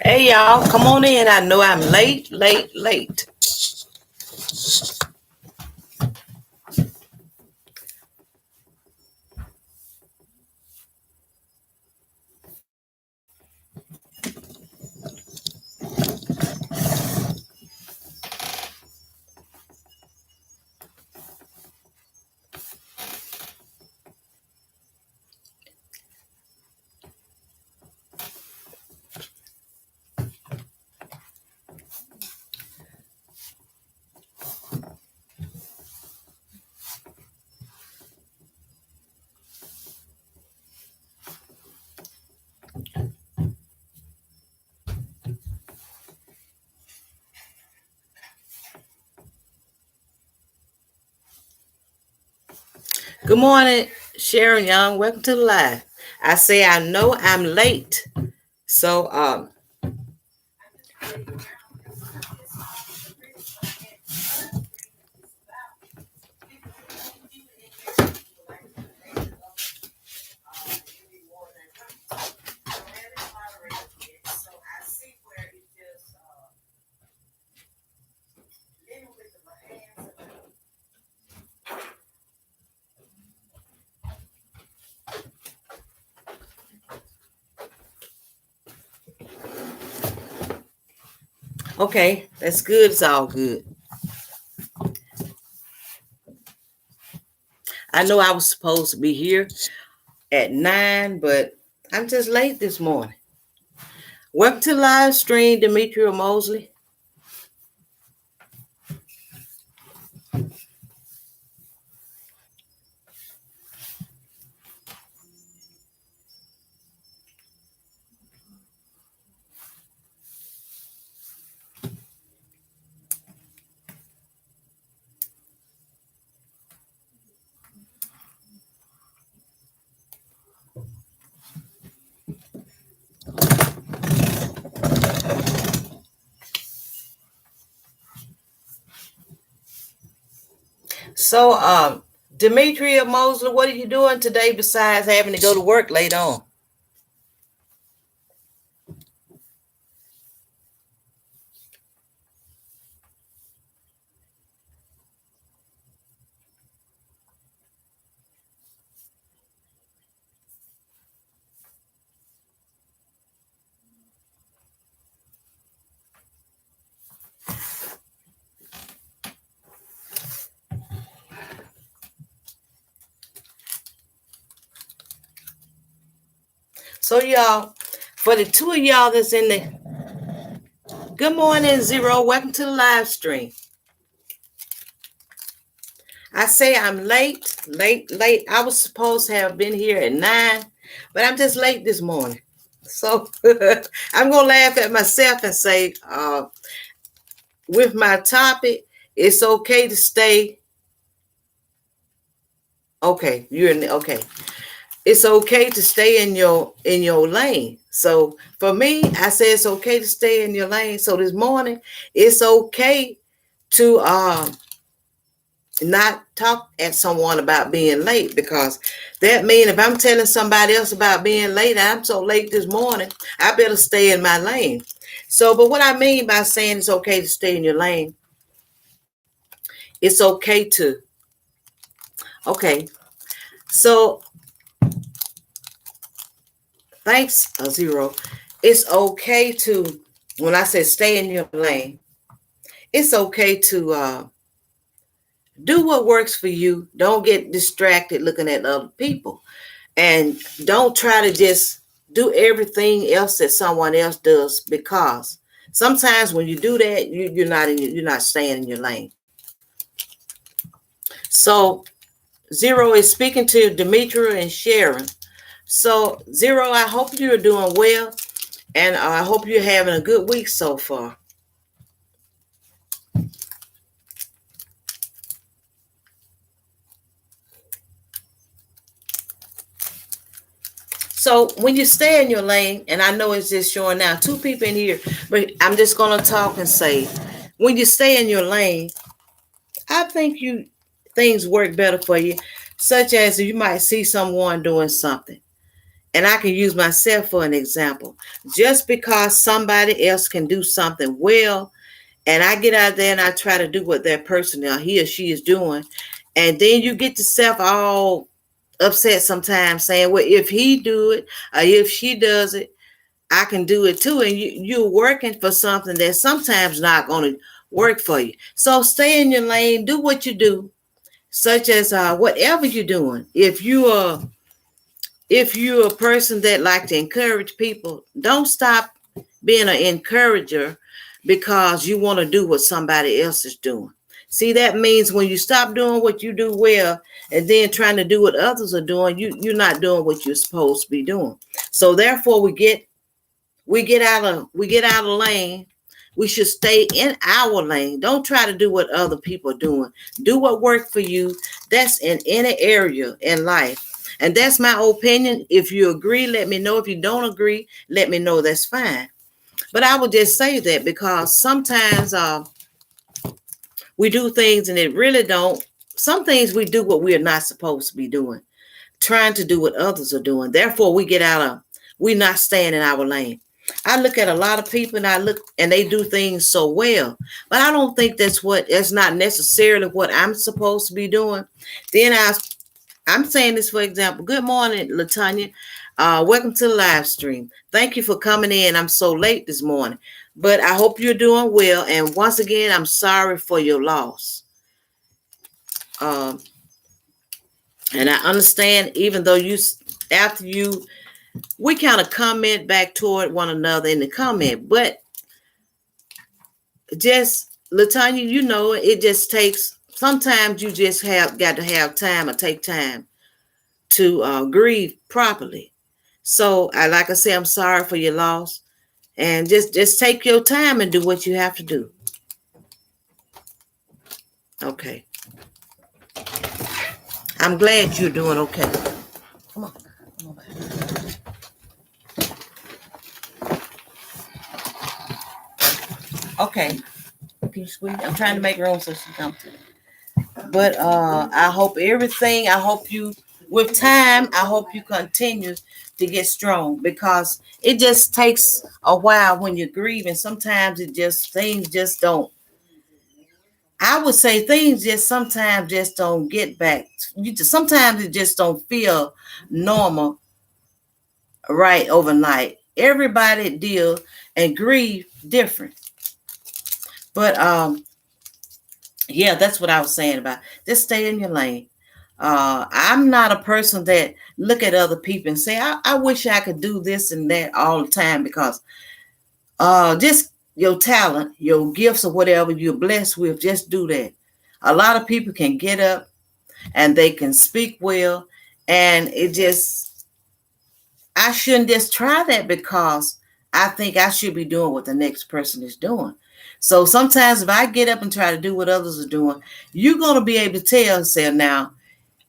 Hey y'all, come on in. I know I'm late. Good morning, Sharon Young. Welcome to the live. I say I know I'm late. So okay, that's good. It's all good. I know I was supposed to be here at 9, but I'm just late this morning. Welcome to the live stream, Demetria Mosley. So Demetria Mosley, what are you doing today besides having to go to work late on? So y'all, for the two of y'all that's in the good morning, Zero. Welcome to the live stream. I say I'm late. I was supposed to have been here at 9, but I'm just late this morning. So I'm gonna laugh at myself and say, with my topic, it's okay to stay. Okay, you're in. Okay, it's okay to stay in your lane. So for me, I say it's okay to stay in your lane. So this morning, it's okay to not talk at someone about being late, because that means if I'm telling somebody else about being late, I'm so late this morning, I better stay in my lane. So, but what I mean by saying it's okay to stay in your lane, it's okay to, okay. So thanks, Zero. It's okay to, when I say stay in your lane, it's okay to do what works for you. Don't get distracted looking at other people. And don't try to just do everything else that someone else does, because sometimes when you do that, you're not staying in your lane. So Zero is speaking to Demetria and Sharon. So Zero, I hope you're doing well, and I hope you're having a good week so far. So when you stay in your lane, and I know it's just showing now two people in here, but I'm just gonna talk and say, when you stay in your lane, I think things work better for you, such as you might see someone doing something, And I can use myself for an example. Just because somebody else can do something well, and I get out there and I try to do what that person or he or she is doing, and then you get yourself all upset sometimes saying, well, if he do it or if she does it, I can do it too. And you're working for something that's sometimes not going to work for you. So stay in your lane, do what you do, such as whatever you're doing. If you're a person that like to encourage people, don't stop being an encourager because you want to do what somebody else is doing. See, that means when you stop doing what you do well and then trying to do what others are doing, you're not doing what you're supposed to be doing. So therefore we get out of lane. We should stay in our lane. Don't try to do what other people are doing. Do what works for you. That's in any area in life. And that's my opinion. If you agree, let me know. If you don't agree, let me know. That's fine. But I would just say that because sometimes we do things and it really don't. Some things we do what we are not supposed to be doing, trying to do what others are doing. Therefore, we're not staying in our lane. I look at a lot of people and they do things so well, but I don't think that's not necessarily what I'm supposed to be doing. Then I'm saying this for example. Good morning, Latanya. Welcome to the live stream. Thank you for coming in. I'm so late this morning, but I hope you're doing well. And once again, I'm sorry for your loss. And I understand, even though we kind of comment back toward one another in the comment, but just Latanya, it just takes, sometimes you just got to have time or take time to grieve properly. So like I say, I'm sorry for your loss, and just take your time and do what you have to do. Okay. I'm glad you're doing okay. Come on. Okay. I'm trying to make room so she comes to me. But I hope with time, I hope you continue to get strong, because it just takes a while when you're grieving. Sometimes things just don't. I would say things just sometimes just don't get back. Sometimes it just don't feel normal right overnight. Everybody deal and grieve different. But yeah, that's what I was saying about just stay in your lane. I'm not a person that look at other people and say, I wish I could do this and that all the time, because just your talent, your gifts, or whatever you're blessed with, just do that. A lot of people can get up and they can speak well, and I shouldn't just try that, because I think I should be doing what the next person is doing. So sometimes if I get up and try to do what others are doing, you're going to be able to tell, say, now,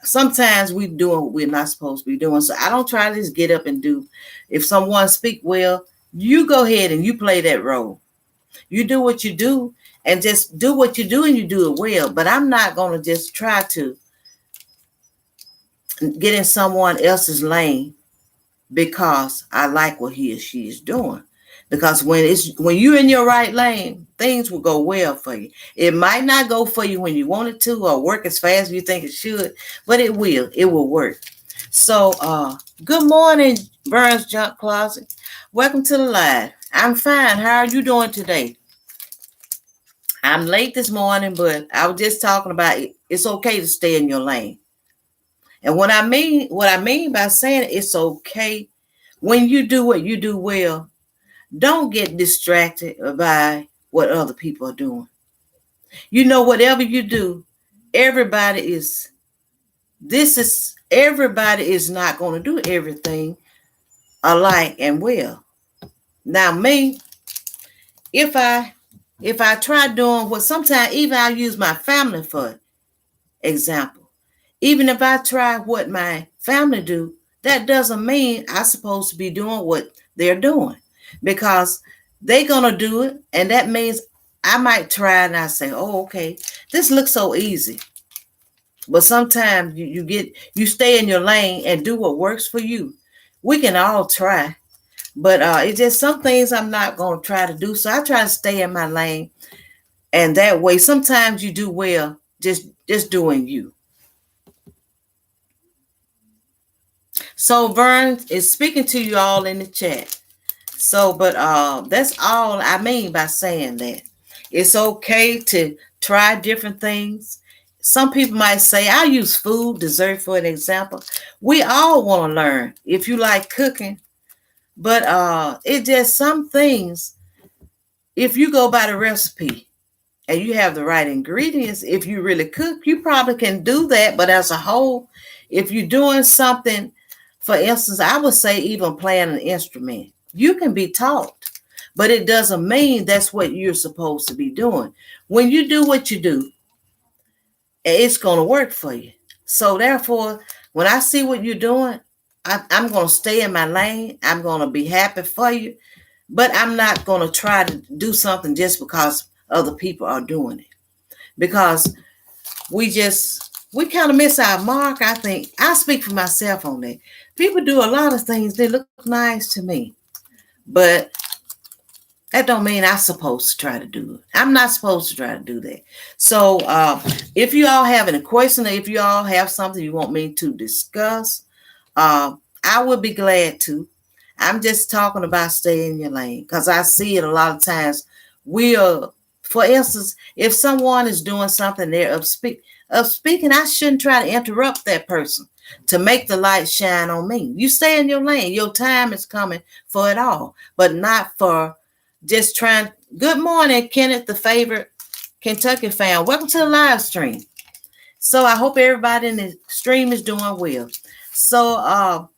sometimes we're doing what we're not supposed to be doing. So I don't try to just get up and do. If someone speak well, you go ahead and you play that role. You do what you do, and just do what you do, and you do it well. But I'm not going to just try to get in someone else's lane because I like what he or she is doing. Because when you're in your right lane, things will go well for you. It might not go for you when you want it to, or work as fast as you think it should, but it will. It will work. So good morning, Burns Junk Closet. Welcome to the live. I'm fine. How are you doing today? I'm late this morning, but I was just talking about it's okay to stay in your lane. And what I mean by saying it's okay, when you do what you do well, don't get distracted by what other people are doing. Whatever you do, everybody is not going to do everything alike and well. Now, me, if I try doing what, sometimes even I use my family for example. Even if I try what my family do, that doesn't mean I'm supposed to be doing what they're doing, because they're going to do it. And that means I might try and I say, oh, okay, this looks so easy. But sometimes you stay in your lane and do what works for you. We can all try, but it's just some things I'm not going to try to do. So I try to stay in my lane, and that way, sometimes you do well just doing you. So Vern is speaking to you all in the chat. So, but that's all I mean by saying that. It's okay to try different things. Some people might say, I use food, dessert for an example. We all want to learn if you like cooking, but it just some things, if you go by the recipe and you have the right ingredients, if you really cook, you probably can do that. But as a whole, if you're doing something, for instance, I would say even playing an instrument, you can be taught, but it doesn't mean that's what you're supposed to be doing. When you do what you do, it's going to work for you. So therefore, when I see what you're doing, I'm going to stay in my lane. I'm going to be happy for you, but I'm not going to try to do something just because other people are doing it. Because we kind of miss our mark. I think I speak for myself on that. People do a lot of things. They look nice to me, but that don't mean I'm supposed to try to do it. I'm not supposed to try to do that. So if you all have any questions, if you all have something you want me to discuss, I would be glad to. I'm just talking about staying in your lane because I see it a lot of times. For instance, if someone is doing something they're of speaking, I shouldn't try to interrupt that person to make the light shine on me. You stay in your lane. Your time is coming for it all, but not for just trying. Good morning, Kenneth, the favorite Kentucky fan. Welcome to the live stream. So I hope everybody in the stream is doing well. So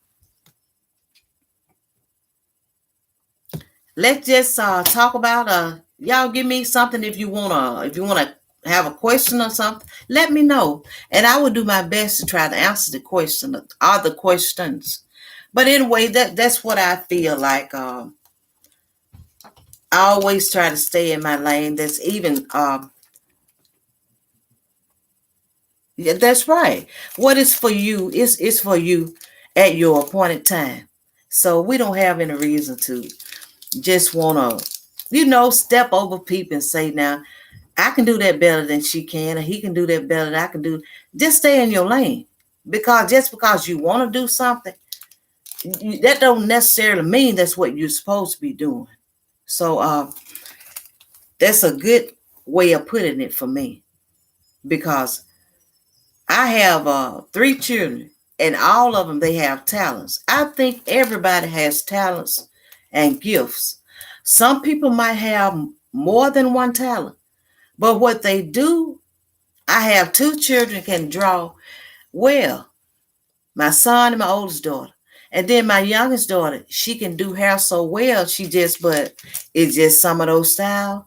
let's just talk about y'all give me something if you wanna have a question or something, let me know. And I will do my best to try to answer the question or the questions. But anyway, that's what I feel like. I always try to stay in my lane. That's even yeah, that's right. What is for you is for you at your appointed time. So we don't have any reason to just want to, step over people and say, now, I can do that better than she can, and he can do that better than I can do. Just stay in your lane. Because just because you want to do something, that don't necessarily mean that's what you're supposed to be doing. So that's a good way of putting it for me. Because I have 3 children, and all of them, they have talents. I think everybody has talents and gifts. Some people might have more than one talent, but what they do, I have 2 children can draw well, my son and my oldest daughter. And then my youngest daughter, she can do hair so well. But it's just some of those styles.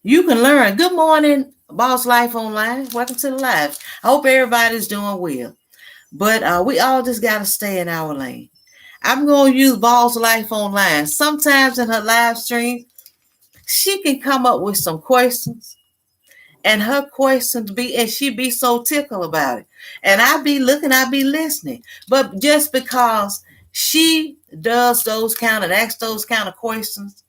You can learn. Good morning, Boss Life Online. Welcome to the live. I hope everybody's doing well. But we all just got to stay in our lane. I'm going to use Boss Life Online. Sometimes in her live stream, she can come up with some questions. And her questions and she be so tickled about it. And I be looking, I be listening. But just because she does asks those kind of questions,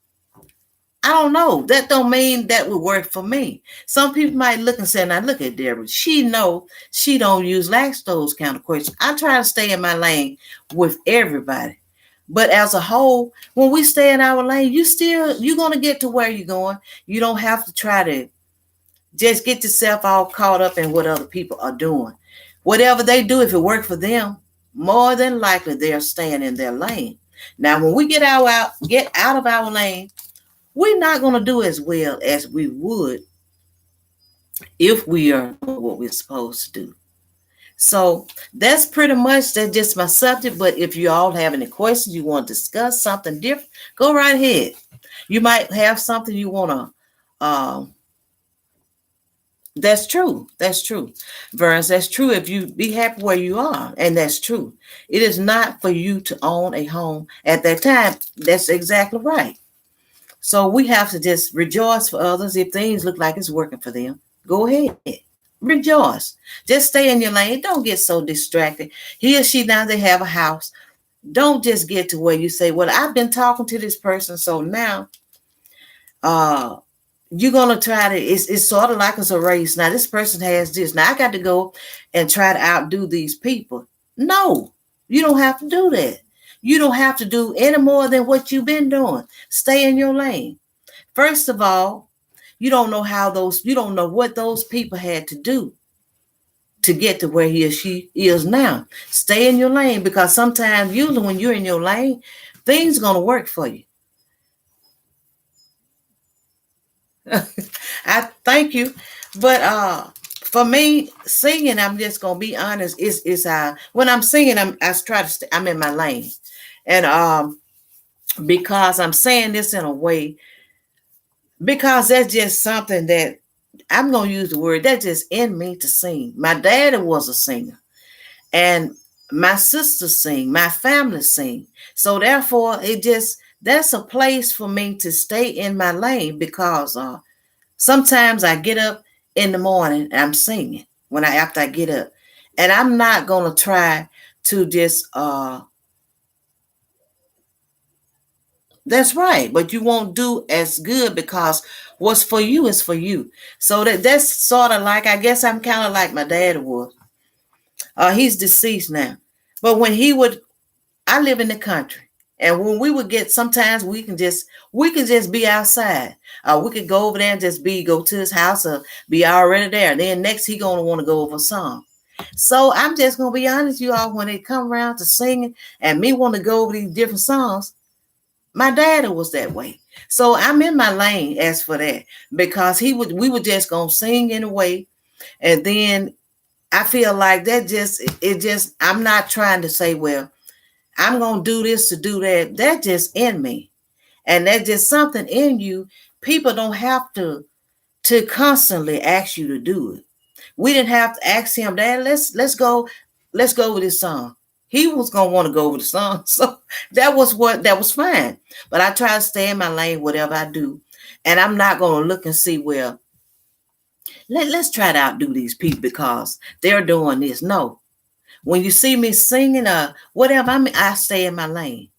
I don't know. That don't mean that would work for me. Some people might look and say, now look at Deborah. She don't ask those kind of questions. I try to stay in my lane with everybody. But as a whole, when we stay in our lane, you're going to get to where you're going. You don't have to try to just get yourself all caught up in what other people are doing. Whatever they do, if it works for them, more than likely they're staying in their lane. Now, when we get out of our lane, we're not going to do as well as we would if we are doing what we're supposed to do. So that's just my subject. But if you all have any questions, you want to discuss something different, go right ahead. You might have something you want to That's true. Verns, that's true if you be happy where you are. And that's true. It is not for you to own a home at that time. That's exactly right. So we have to just rejoice for others. If things look like it's working for them, go ahead. Rejoice. Just stay in your lane. Don't get so distracted. He or she, now they have a house. Don't just get to where you say, well, I've been talking to this person, so now uh you're gonna try to, it's sort of like it's a race. Now this person has this. Now I got to go and try to outdo these people. No, you don't have to do that. You don't have to do any more than what you've been doing. Stay in your lane. First of all, you don't know what those people had to do to get to where he or she is now. Stay in your lane, because sometimes, usually when you're in your lane, things are gonna work for you. I thank you. But for me, singing, I'm just gonna be honest, is when I'm singing, I'm in my lane. And because I'm saying this in a way, because that's just something that I'm gonna use the word, that's just in me to sing. My daddy was a singer, and my sisters sing, my family sing. So therefore, that's a place for me to stay in my lane, because sometimes I get up in the morning and I'm singing after I get up. And I'm not gonna try to just that's right, but you won't do as good, because what's for you is for you. So that's sort of like, I guess I'm kind of like my dad was. He's deceased now. But when he would I live in the country. And when we would get, sometimes we can just be outside. We could go over there and just go to his house or be already there. Then next he gonna want to go over a song. So I'm just gonna be honest, you all, when it come around to singing and me want to go over these different songs, my daddy was that way. So I'm in my lane as for that, because we were just gonna sing in a way, and then I feel like I'm not trying to say, well, I'm going to do this to do that. That's just in me. And that's just something in you. People don't have to constantly ask you to do it. We didn't have to ask him, Dad, let's go with this song. He was going to want to go over the song. So that was fine. But I try to stay in my lane, whatever I do. And I'm not going to look and see, well, let's try to outdo these people because they're doing this. No. When you see me singing or whatever, I stay in my lane,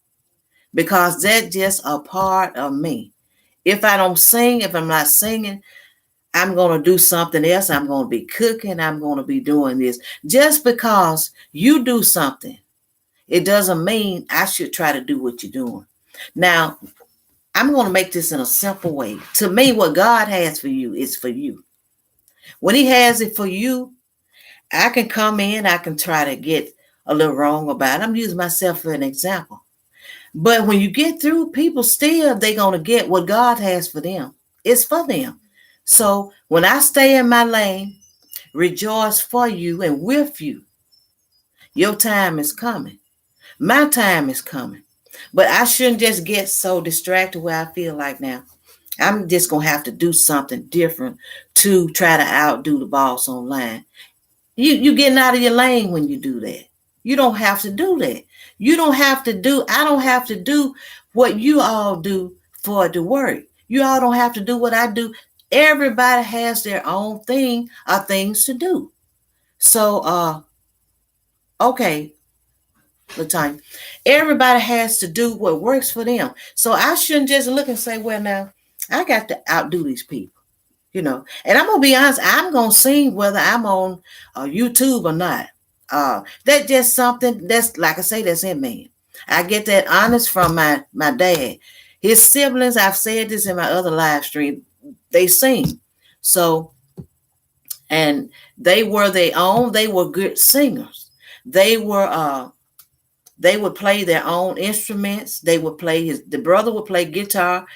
because that's just a part of me. If I don't sing, if I'm not singing, I'm going to do something else. I'm going to be cooking. I'm going to be doing this. Just because you do something, it doesn't mean I should try to do what you're doing. Now, I'm going to make this in a simple way. To me, what God has for you is for you. When he has it for you, I can come in, I can try to get a little wrong about it. I'm using myself for an example. But when you get through, people still, they're going to get what God has for them. It's for them. So when I stay in my lane, rejoice for you and with you. Your time is coming. My time is coming. But I shouldn't just get so distracted where I feel like now I'm just going to have to do something different to try to outdo the boss online. You getting out of your lane when you do that. You don't have to do that. I don't have to do what you all do for it to work. You all don't have to do what I do. Everybody has their own thing or things to do. So okay, Latanya, everybody has to do what works for them. So I shouldn't just look and say, well, now I got to outdo these people. And I'm gonna be honest, I'm gonna sing whether I'm on YouTube or not. That's just something that's, like I say, that's in me. I get that honest from my dad. His siblings, I've said this in my other live stream, they sing. So, and they were good singers. They would play their own instruments. The brother would play guitar.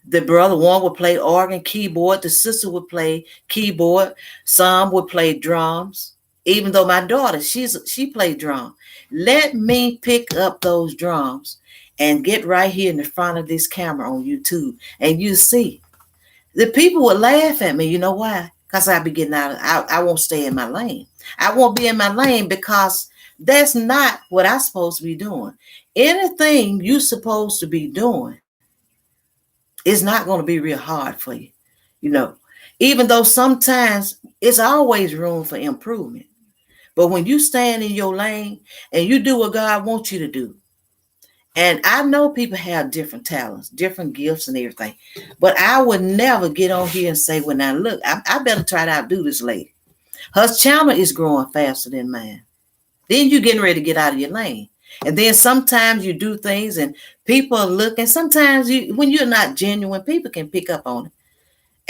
The brother one would play organ, keyboard. The sister would play keyboard. Some would play drums. Even though my daughter, she played drum. Let me pick up those drums and get right here in the front of this camera on YouTube, and you see, the people would laugh at me. You know why? Because I be getting out. I won't stay in my lane. I won't be in my lane because that's not what I'm supposed to be doing. Anything you're supposed to be doing, it's not going to be real hard for you, even though sometimes it's always room for improvement. But when you stand in your lane and you do what God wants you to do, And I know people have different talents, different gifts and everything. But I would never get on here and say, well, now look, I better try to outdo this lady. Her channel is growing faster than mine. Then you're getting ready to get out of your lane. And then sometimes you do things and people are looking. Sometimes when you're not genuine, people can pick up on it.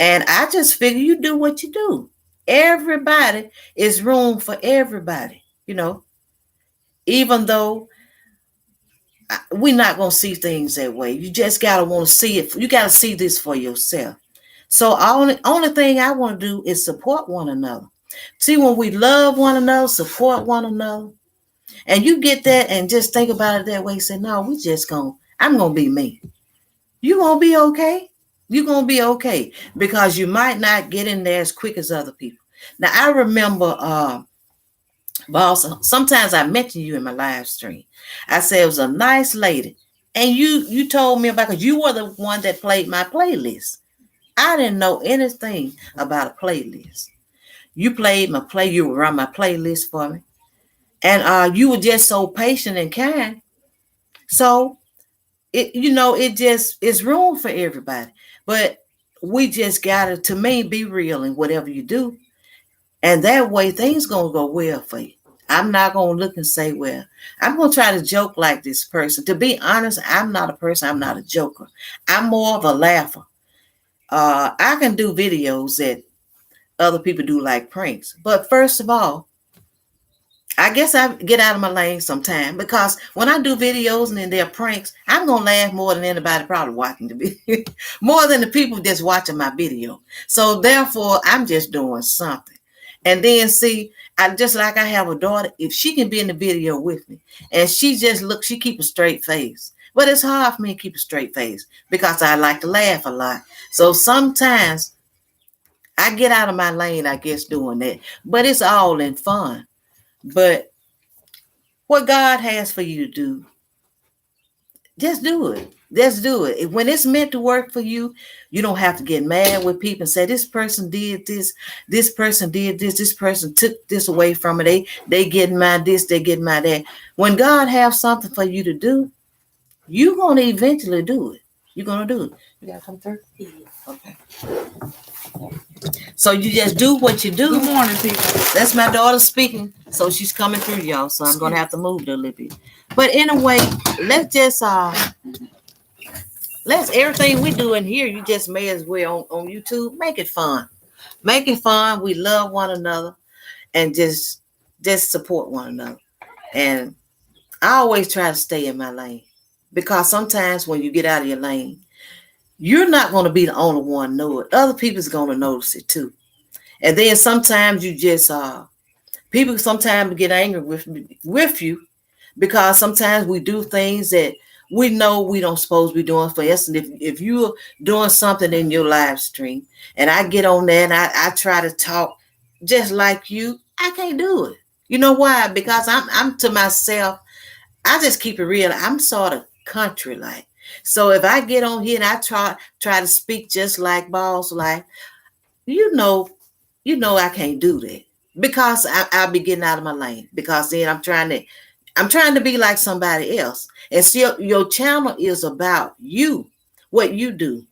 And I just figure you do what you do. Everybody is room for everybody, even though we're not going to see things that way. You just got to want to see it. You got to see this for yourself. So only thing I want to do is support one another. See, when we love one another, support one another, and you get that and just think about it that way, say, no, I'm going to be me. You're going to be okay. You're going to be okay because you might not get in there as quick as other people. Now, I remember, boss, sometimes I mention you in my live stream. I said it was a nice lady. And you told me about, because you were the one that played my playlist. I didn't know anything about a playlist. You played my play, you would run my playlist for me. And you were just so patient and kind. So it's room for everybody. But we just gotta, to me, be real in whatever you do. And that way things gonna go well for you. I'm not gonna look and say, well, I'm gonna try to joke like this person. To be honest, I'm not a person, I'm not a joker. I'm more of a laugher. I can do videos that other people do like pranks. But first of all, I guess I get out of my lane sometime, because when I do videos and then they're pranks, I'm going to laugh more than anybody probably watching the video, more than the people just watching my video. So therefore, I'm just doing something. And then see, I have a daughter, if she can be in the video with me and she keep a straight face. But it's hard for me to keep a straight face because I like to laugh a lot. So sometimes I get out of my lane, I guess, doing that. But it's all in fun. But what God has for you to do, just do it. Just do it. When it's meant to work for you, you don't have to get mad with people and say, this person did this person did this person took this away from it. They getting my this, they getting my that. When God has something for you to do, you're going to eventually do it. You're going to do it. You got to come through? Yeah. Okay. So you just do what you do. Good morning, people. That's my daughter speaking. So she's coming through, y'all. So I'm going to have to move it a little bit. But anyway, let's just, let's everything we do in here, you just may as well on YouTube, make it fun. Make it fun. We love one another and just support one another. And I always try to stay in my lane, because sometimes when you get out of your lane, you're not going to be the only one know it. Other people's going to notice it too. And then sometimes you just, people sometimes get angry with you, because sometimes we do things that we know we don't supposed to be doing. For instance, if you're doing something in your live stream and I get on there and I try to talk just like you, I can't do it. You know why? Because I'm to myself, I just keep it real. I'm sort of country like. So if I get on here and I try to speak just like Boss Life, you know I can't do that, because I'll be getting out of my lane, because then I'm trying to be like somebody else. And still, your channel is about you, what you do.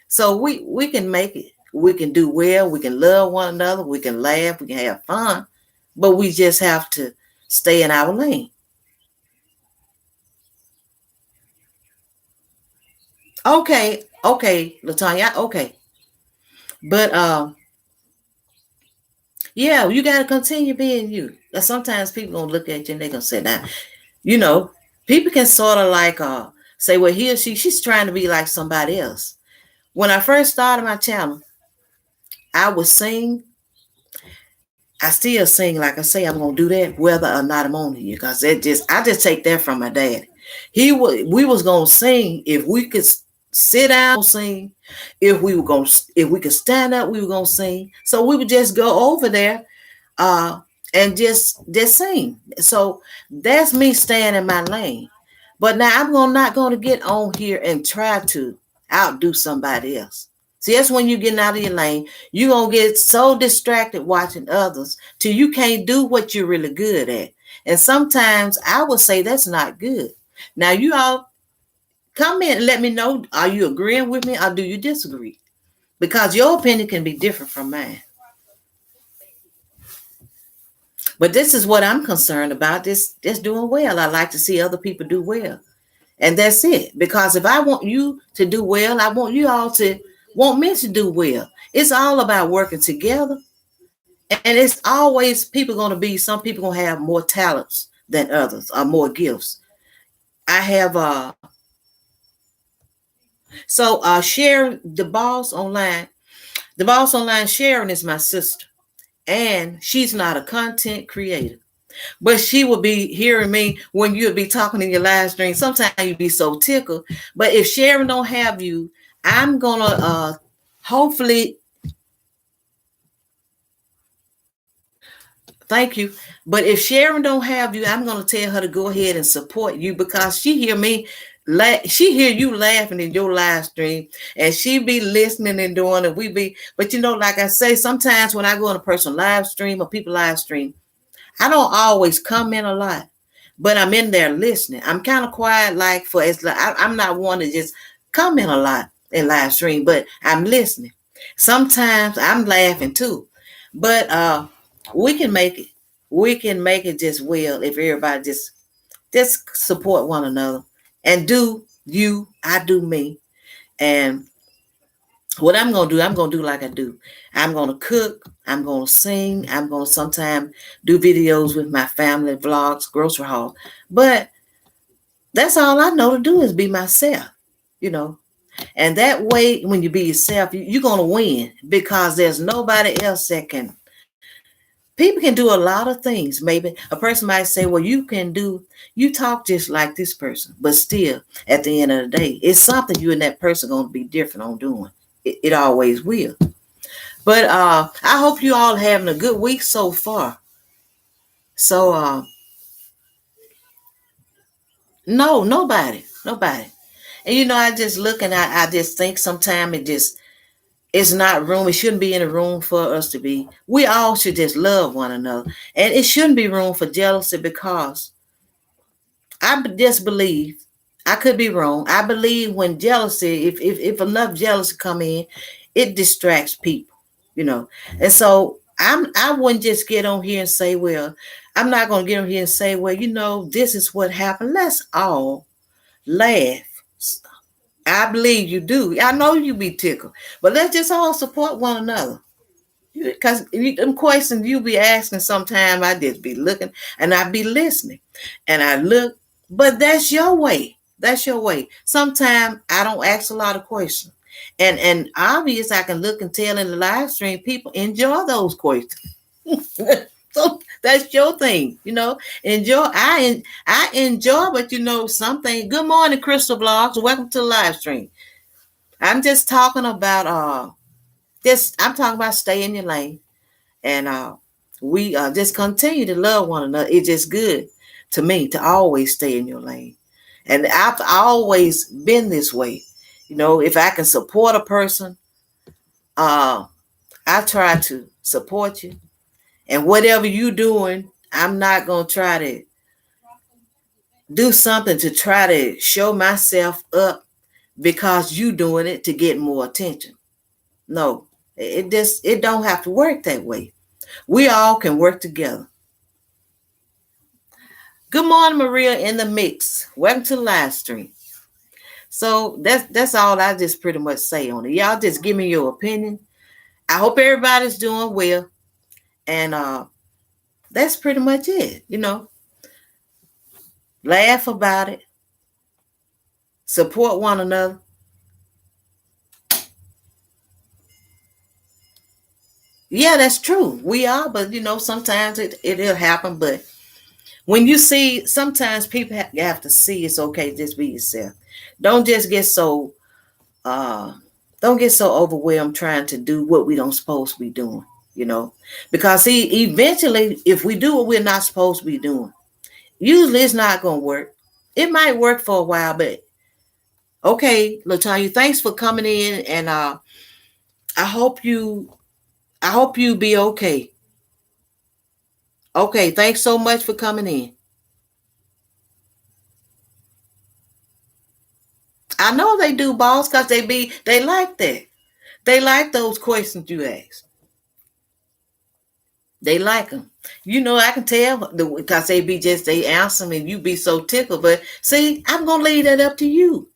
So we can make it. We can do well. We can love one another. We can laugh. We can have fun. But we just have to stay in our lane. Okay, Latanya, okay. But yeah, you gotta continue being you. Sometimes people gonna look at you and they're gonna say, now, people can sort of like say, well, he or she's trying to be like somebody else. When I first started my channel, I would sing. I still sing, like I say, I'm gonna do that whether or not I'm on here, because I just take that from my dad. We was gonna sing if we could sit down, sing. If we could stand up, we were gonna sing. So we would just go over there and just sing. So that's me staying in my lane. But now I'm not gonna get on here and try to outdo somebody else. See, that's when you're getting out of your lane. You're going to get so distracted watching others till you can't do what you're really good at. And sometimes I would say that's not good. Now, you all, Comment and let me know, are you agreeing with me or do you disagree? Because your opinion can be different from mine. But this is what I'm concerned about. This doing well. I like to see other people do well. And that's it. Because if I want you to do well, I want you all to want me to do well. It's all about working together. And it's always people going to be, some people going to have more talents than others or more gifts. I have Sharon, the boss online, Sharon is my sister, and she's not a content creator. But she will be hearing me when you'll be talking in your live stream. Sometimes you be so tickled. But if Sharon don't have you, I'm gonna hopefully thank you. But if Sharon don't have you, I'm gonna tell her to go ahead and support you because she hear me. She hear you laughing in your live stream, and she be listening and doing it. But like I say, sometimes when I go on a personal live stream or people live stream, I don't always comment a lot, but I'm in there listening. I'm kind of quiet, I'm not one to just comment a lot in live stream, but I'm listening. Sometimes I'm laughing too, but we can make it. We can make it just well if everybody just support one another and do you, I do me, and what I'm going to do, I'm going to do like I do. I'm going to cook. I'm going to sing. I'm going to sometimes do videos with my family, vlogs, grocery haul. But that's all I know to do is be myself, you know. And that way, when you be yourself, you're going to win because there's nobody else that can. People can do a lot of things. Maybe a person might say, well, you talk just like this person. But still, at the end of the day, it's something you and that person going to be different on doing. It always will. But I hope you all having a good week so far. So no, nobody. And I just look and I just think sometimes it's not room. It shouldn't be in a room for us to be. We all should just love one another. And it shouldn't be room for jealousy because I just believe, I could be wrong. I believe when jealousy, if enough jealousy come in, it distracts people, And so I wouldn't just get on here and say, well, I'm not going to get on here and say, well, this is what happened. Let's all laugh. I believe you do. I know you be tickled, but let's just all support one another. Because them questions you be asking, sometimes I just be looking and I be listening and I look, but that's your way. That's your way. Sometimes I don't ask a lot of questions. And obvious I can look and tell in the live stream, people enjoy those questions. So that's your thing, Enjoy. I enjoy, but something. Good morning, Crystal Blogs. Welcome to the live stream. I'm just talking about I'm talking about stay in your lane. And we just continue to love one another. It's just good to me to always stay in your lane. And I've always been this way. If I can support a person, I try to support you. And whatever you doing, I'm not going to try to do something to try to show myself up because you doing it to get more attention. No, it don't have to work that way. We all can work together. Good morning, Maria in the mix. Welcome to the live stream. So that's all I just pretty much say on it. Y'all just give me your opinion. I hope everybody's doing well. And that's pretty much it, Laugh about it. Support one another. Yeah, that's true. We are, but sometimes it'll happen. But when you see, sometimes people have to see it's okay to just be yourself. Don't just get so don't get so overwhelmed trying to do what we don't supposed to be doing, because eventually if we do what we're not supposed to be doing, usually it's not going to work. It might work for a while, but okay, Latanya, thanks for coming in, and I hope you be okay. Okay, thanks so much for coming in. I know they do, boss, because they like that. They like those questions you ask. They like them. You know, I can tell because they answer me and you be so tickled. But see, I'm gonna leave that up to you.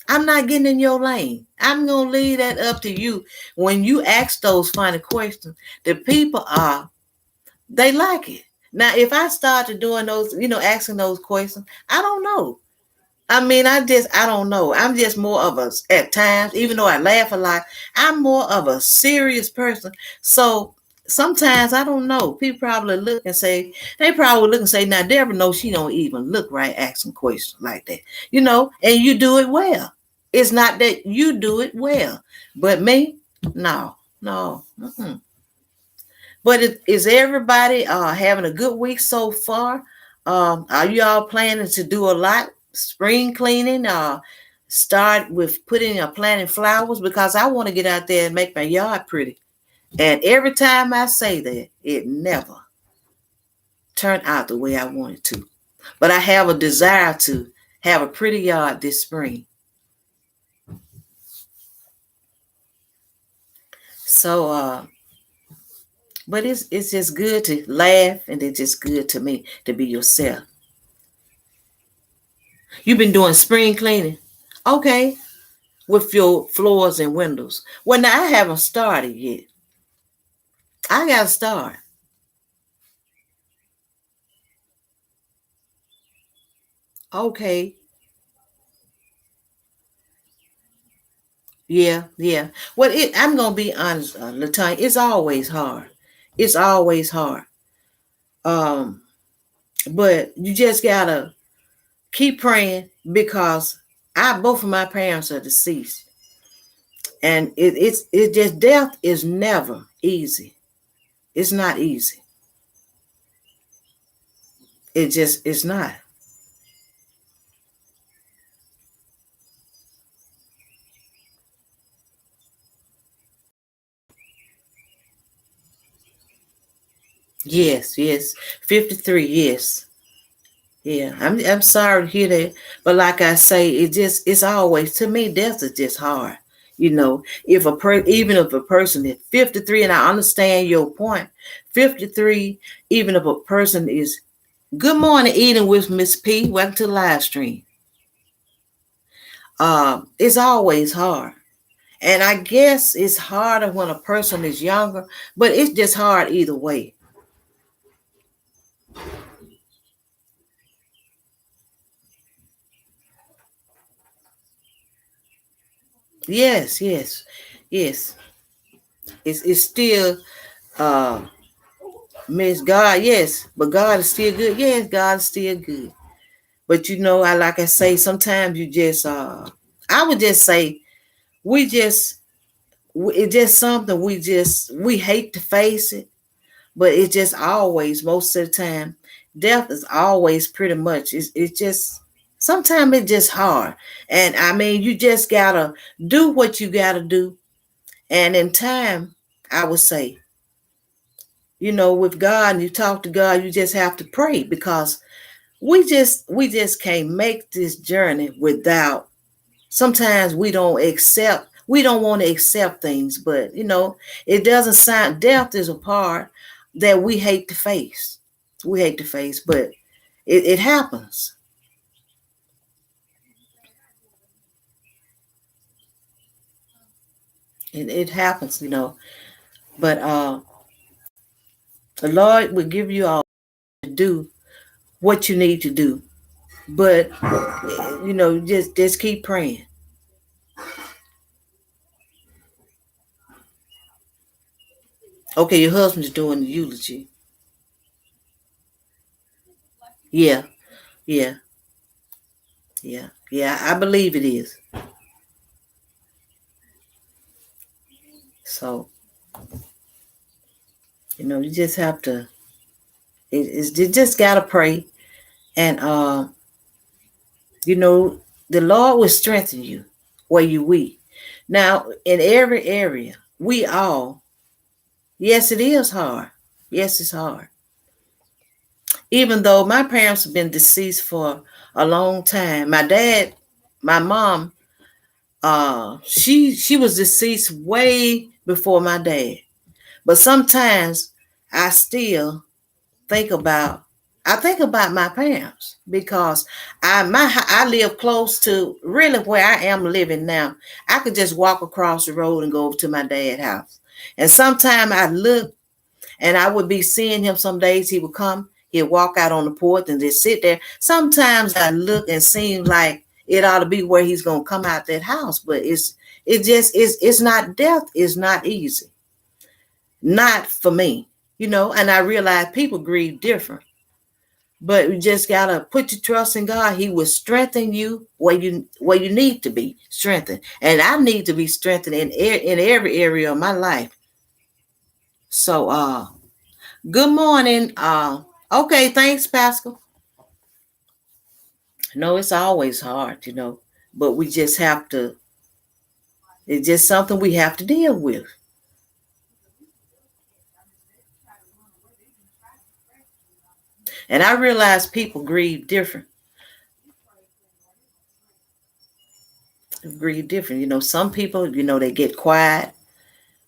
I'm not getting in your lane. I'm gonna leave that up to you. When you ask those funny questions, the people they like it. Now, if I started doing those, asking those questions, I don't know. I mean, I don't know. I'm just more of a, at times, even though I laugh a lot, I'm more of a serious person. So sometimes I don't know. People probably look and say, now Deborah knows she don't even look right asking questions like that, and you do it well. It's not that you do it well, but me, no, no. Mm-mm. But is everybody having a good week so far? Are you all planning to do a lot? Spring cleaning? Start with planting flowers, because I want to get out there and make my yard pretty. And every time I say that, it never turned out the way I wanted to. But I have a desire to have a pretty yard this spring. So but it's just good to laugh, and it's just good to me to be yourself. You've been doing spring cleaning, okay, with your floors and windows. Well, now I haven't started yet. I gotta start. Okay, yeah, yeah. Well, I'm gonna be honest, Latanya. It's always hard. It's always hard. Um, but you just gotta keep praying, because both of my parents are deceased, and it's just, death is never easy. It's not easy. It's not. Yes, yes. 53, yes. Yeah. I'm sorry to hear that. But like I say, it's always, to me, death is just hard. If even if a person is 53, and I understand your point, 53, even if a person is, good morning, eating with Miss P. Welcome to the live stream. It's always hard. And I guess it's harder when a person is younger, but it's just hard either way. Yes, yes, yes. It's still miss God, yes, but God is still good. Yes, God is still good. But I like I say, sometimes you just I would just say, we just it's just something we hate to face it, but it's just always, most of the time, death is always pretty much, it's just, sometimes it's just hard. And I mean, you just gotta do what you gotta do. And in time, I would say, with God, and you talk to God, you just have to pray, because we just can't make this journey without, sometimes we don't want to accept things, but it doesn't sound, death is a part that we hate to face. We hate to face, but it happens. It happens, but the Lord will give you all to do what you need to do. But just keep praying. Okay, your husband's doing the eulogy. Yeah, yeah, yeah, yeah. I believe it is. So you just have to. You just gotta pray, and the Lord will strengthen you where you weak. Now, in every area, we all, yes, it is hard. Yes, it's hard. Even though my parents have been deceased for a long time, my dad, my mom, She was deceased way before my dad. But sometimes I still think about I think about my parents because I live close to really where I am living now. I could just walk across the road and go over to my dad's house. And sometimes I look and I would be seeing him some days he would come, he'd walk out on the porch and just sit there. Sometimes I look and seem like it ought to be where he's gonna come out that house, but it's not death is not easy. Not for me, and I realize people grieve different. But you just gotta put your trust in God. He will strengthen you where you need to be strengthened. And I need to be strengthened in every area of my life. So good morning. Okay, thanks, Pascal. No, it's always hard, but we just have to, it's just something we have to deal with. And I realize people grieve different. Grieve different. Some people, they get quiet.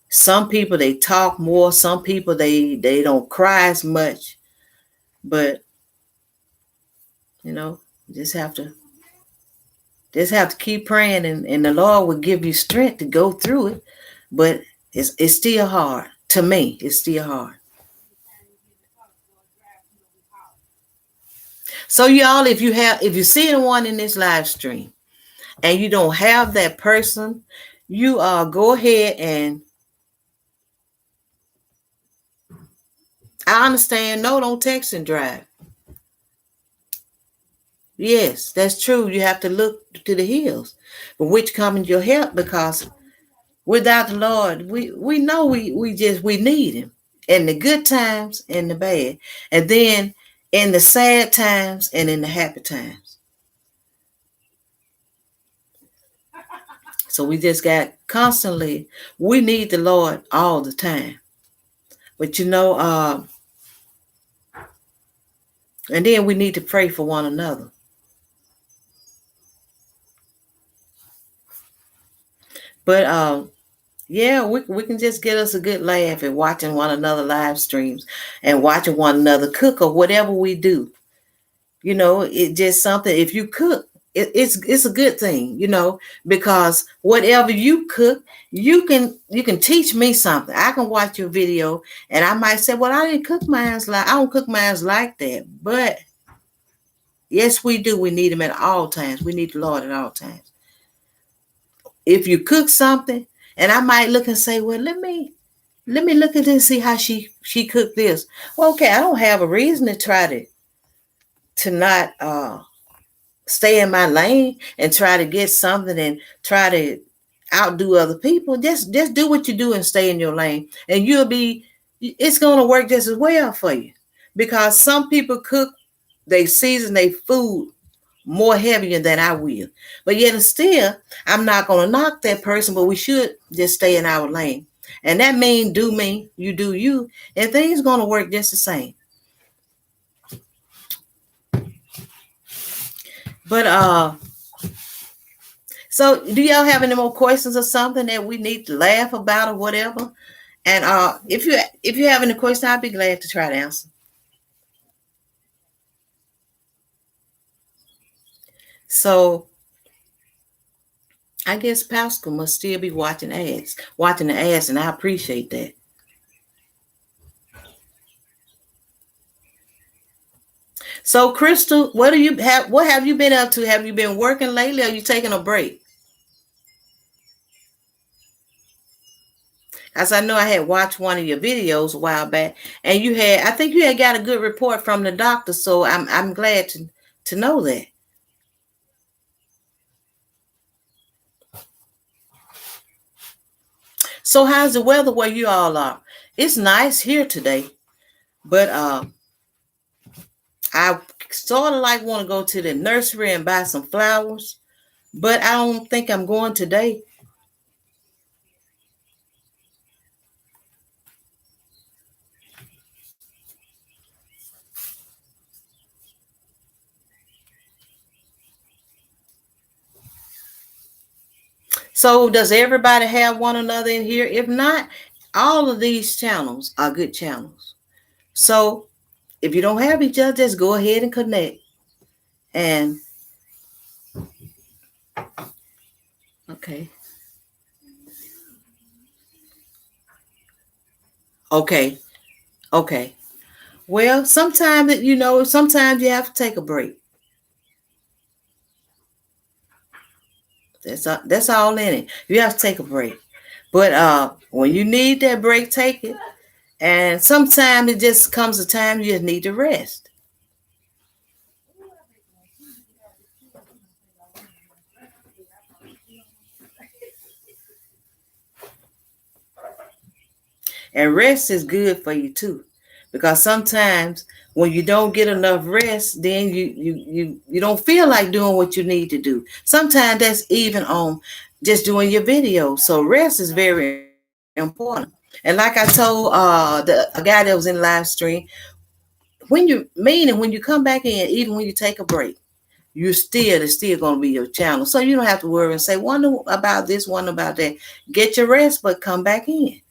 Some people they talk more. Some people they don't cry as much. But you know, just have to keep praying, and the Lord will give you strength to go through it. But it's still hard. To me, it's still hard. So y'all, if you see anyone in this live stream and you don't have that person, you go ahead and I understand. No, don't text and drive. Yes, that's true. You have to look to the hills, but which comes your help, because without the Lord, we know we need him in the good times and the bad, and then in the sad times and in the happy times. So we just got constantly, we need the Lord all the time. But and then we need to pray for one another. But yeah, we can just get us a good laugh at watching one another live streams and watching one another cook or whatever we do. It just something. If you cook, it's a good thing, because whatever you cook, you can teach me something. I can watch your video and I might say, well, I don't cook mine like that. But yes, we do. We need him at all times. We need the Lord at all times. If you cook something, and I might look and say, well, let me look at this and see how she cooked this. Well, okay, I don't have a reason to try to not stay in my lane and try to get something and try to outdo other people. Just do what you do and stay in your lane, and it's going to work just as well for you, because some people cook, they season their food more heavier than I will. But yet and still, I'm not going to knock that person, but we should just stay in our lane. And that means do me, you do you, and things going to work just the same. But so do y'all have any more questions or something that we need to laugh about or whatever? And if you have any questions, I'd be glad to try to answer. So I guess Pascal must still be watching the ads, and I appreciate that. So Crystal, what have you been up to? Have you been working lately, or are you taking a break? As I know, I had watched one of your videos a while back, and I think you had got a good report from the doctor, so I'm glad to know that. So how's the weather where you all are? It's nice here today, but I sort of like want to go to the nursery and buy some flowers, but I don't think I'm going today. So does everybody have one another in here? If not, all of these channels are good channels. So if you don't have each other, just go ahead and connect. And okay. Okay. Okay. Well, sometimes sometimes you have to take a break. That's all in it. You have to take a break. But when you need that break, take it. And sometimes it just comes a time you just need to rest. And rest is good for you too. Because sometimes when you don't get enough rest, then you don't feel like doing what you need to do. Sometimes that's even on just doing your video. So rest is very important. And like I told a guy that was in live stream, when you come back in, even when you take a break, it's still gonna be your channel. So you don't have to worry and say, wonder about this, wonder about that. Get your rest, but come back in.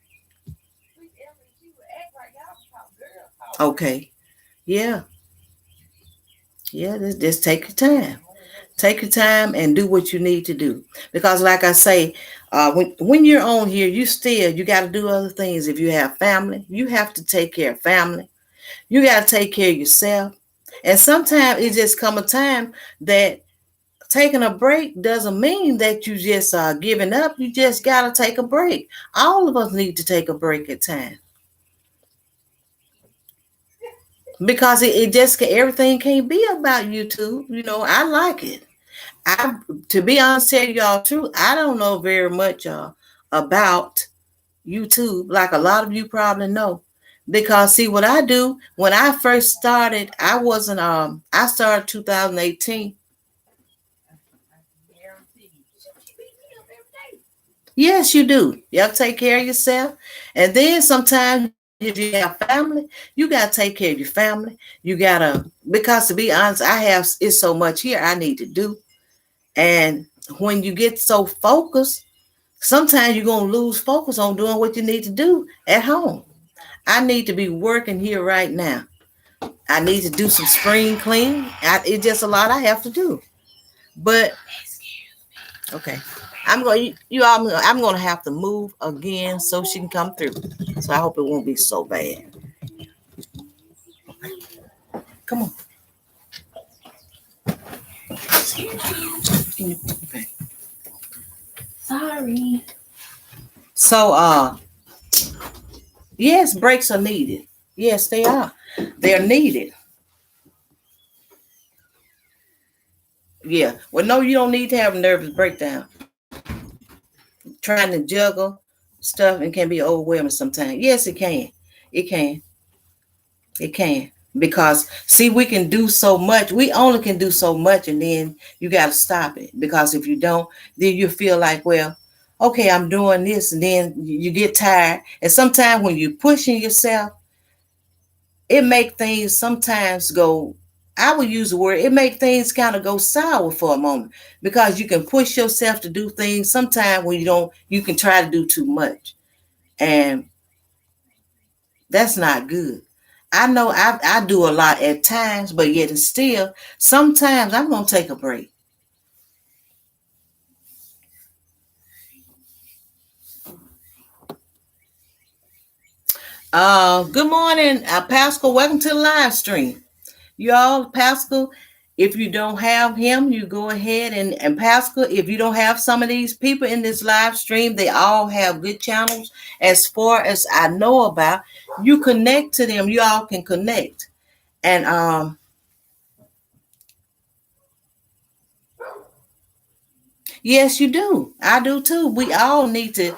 Okay. Yeah. Yeah, just take your time. Take your time and do what you need to do. Because like I say, when you're on here, you got to do other things. If you have family, you have to take care of family. You got to take care of yourself. And sometimes it just come a time that taking a break doesn't mean that you just are giving up. You just got to take a break. All of us need to take a break at times. Because it just everything can't be about YouTube. I like it. To be honest, tell y'all true, I don't know very much about YouTube, like a lot of you probably know. Because see what I do when I first started, I wasn't I started 2018. Yes, you do. You have to take care of yourself. And then sometimes if you have family, you gotta take care of your family. You gotta, because to be honest, it's so much here I need to do. And when you get so focused, sometimes you're going to lose focus on doing what you need to do at home. I need to be working here right now. I need to do some spring cleaning. It's just a lot I have to do. But okay, I'm going to have to move again so she can come through. So I hope it won't be so bad. Come on. Okay. Sorry. So yes, breaks are needed. Yes, they are. They're needed. Yeah. Well, no, you don't need to have a nervous breakdown. Trying to juggle stuff and can be overwhelming sometimes. Yes, it can. It can. It can. Because see, we can do so much. We only can do so much, and then you got to stop it. Because if you don't, then you feel like, well, okay, I'm doing this, and then you get tired. And sometimes when you're pushing yourself, it make things sometimes go, I would use the word, it make things kind of go sour for a moment, because you can push yourself to do things sometimes when you can try to do too much, and that's not good. I know I do a lot at times, but yet and still sometimes I'm gonna take a break. Good morning, Pascal. Welcome to the live stream. Y'all, Pascal, if you don't have him, you go ahead and Pascal, if you don't have some of these people in this live stream, they all have good channels. As far as I know about, you connect to them, you all can connect. And yes, you do. I do too. We all need to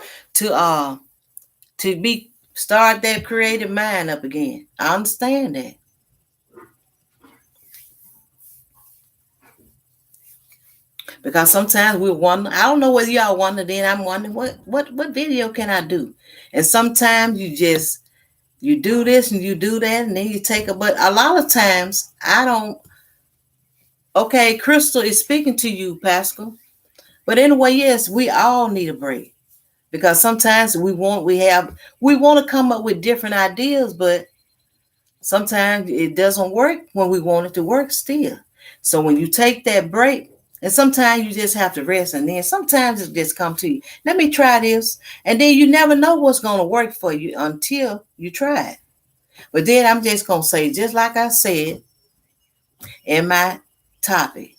be start that creative mind up again. I understand that. Because sometimes we wonder, I don't know whether y'all wonder, then I'm wondering what video can I do? And sometimes you do this and you do that, and then you take but a lot of times I don't. Okay, Crystal is speaking to you, Pascal. But anyway, yes, we all need a break because sometimes we want to come up with different ideas, but sometimes it doesn't work when we want it to work still. So when you take that break, and sometimes you just have to rest, and then sometimes it just come to you. Let me try this, and then you never know what's going to work for you until you try it. But then I'm just going to say, just like I said in my topic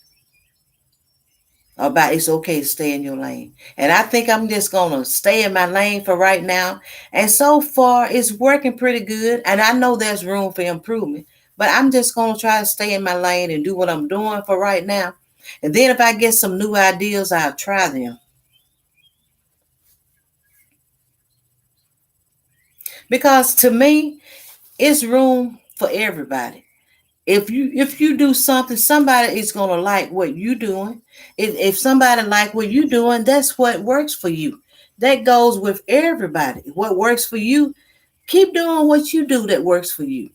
about it's okay to stay in your lane. And I think I'm just going to stay in my lane for right now. And so far, it's working pretty good. And I know there's room for improvement, but I'm just going to try to stay in my lane and do what I'm doing for right now. And then if I get some new ideas, I'll try them. Because to me, it's room for everybody. If you do something, somebody is gonna like what you doing. If somebody like what you doing, that's what works for you. That goes with everybody. What works for you, keep doing what you do that works for you.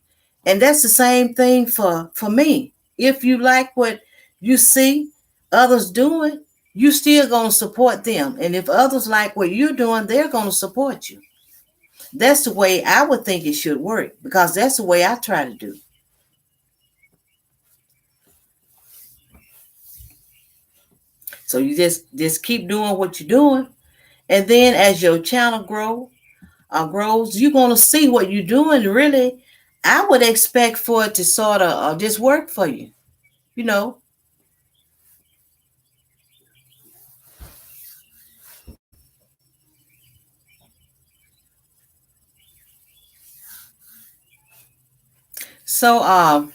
And that's the same thing for me. If you like what you see others doing, you still gonna support them. And if others like what you're doing, they're gonna support you. That's the way I would think it should work because that's the way I try to do. So you just keep doing what you're doing, and then as your channel grows, you're gonna see what you're doing. Really, I would expect for it to sort of just work for you. You know. So I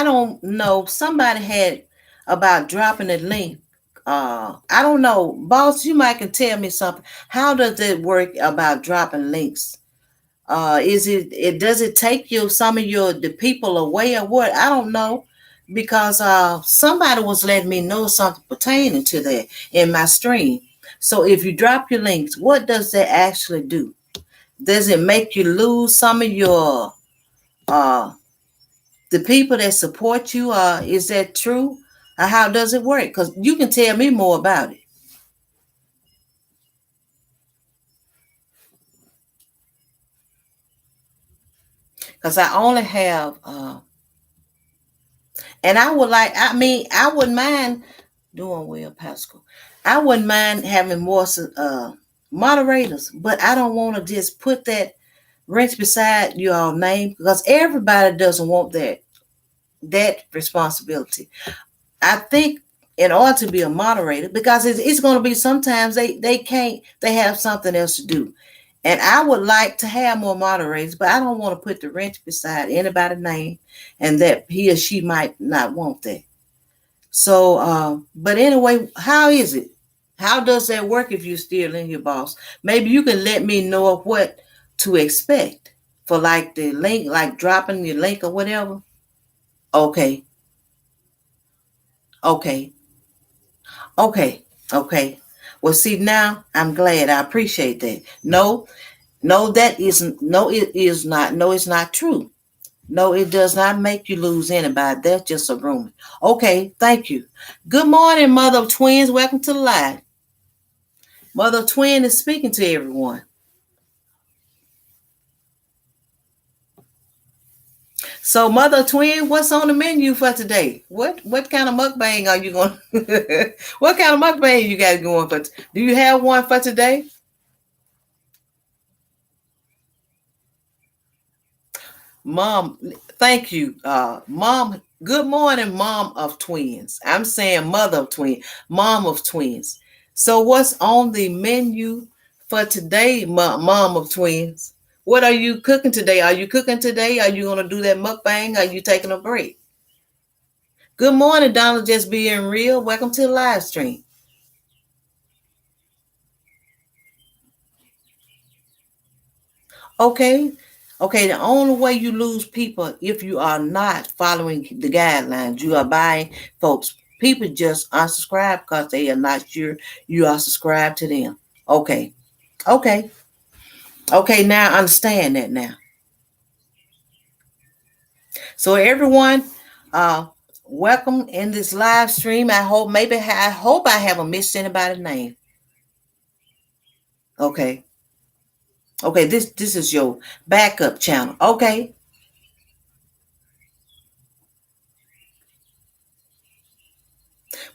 don't know. Somebody had about dropping a link. I don't know, boss. You might can tell me something. How does it work about dropping links? Is it does it take you some of your the people away or what? I don't know because somebody was letting me know something pertaining to that in my stream. So if you drop your links, what does that actually do? Does it make you lose some of your uh the people that support you? Is that true? How does it work? Because you can tell me more about it. Because I only have and I would like, I mean, I wouldn't mind doing well, Pascal. I wouldn't mind having more moderators, but I don't want to just put that wrench beside your name because everybody doesn't want that responsibility. I think in order to be a moderator, because it's going to be sometimes they can't, they have something else to do. And I would like to have more moderators, but I don't want to put the wrench beside anybody's name and that he or she might not want that. So, but anyway, how is it? How does that work if you're still in your boss? Maybe you can let me know what to expect for like the link, like dropping the link or whatever. Okay, okay, okay, okay. Well, see, now I'm glad. I appreciate that. No, no, that isn't. No, it is not. No, it's not true. No, it does not make you lose anybody. That's just a rumor. Okay, thank you. Good morning, mother of twins. Welcome to the live. Mother of twin is speaking to everyone. So, mother of twin, what's on the menu for today? What kind of mukbang are you going? What kind of mukbang you guys going for? Do you have one for today? Mom, thank you. Mom, good morning, mom of twins. I'm saying mother of twins, mom of twins. So what's on the menu for today, mom of twins? What are you cooking today? Are you cooking today? Are you going to do that mukbang? Are you taking a break? Good morning, Donald, just being real. Welcome to the live stream. Okay. Okay, the only way you lose people if you are not following the guidelines, you are buying folks. People just unsubscribe because they are not sure you are subscribed to them. Okay. Okay. Okay, now I understand that now. So everyone, uh, Welcome in this live stream. I hope I haven't missed anybody's name. Okay. Okay, this is your backup channel. Okay.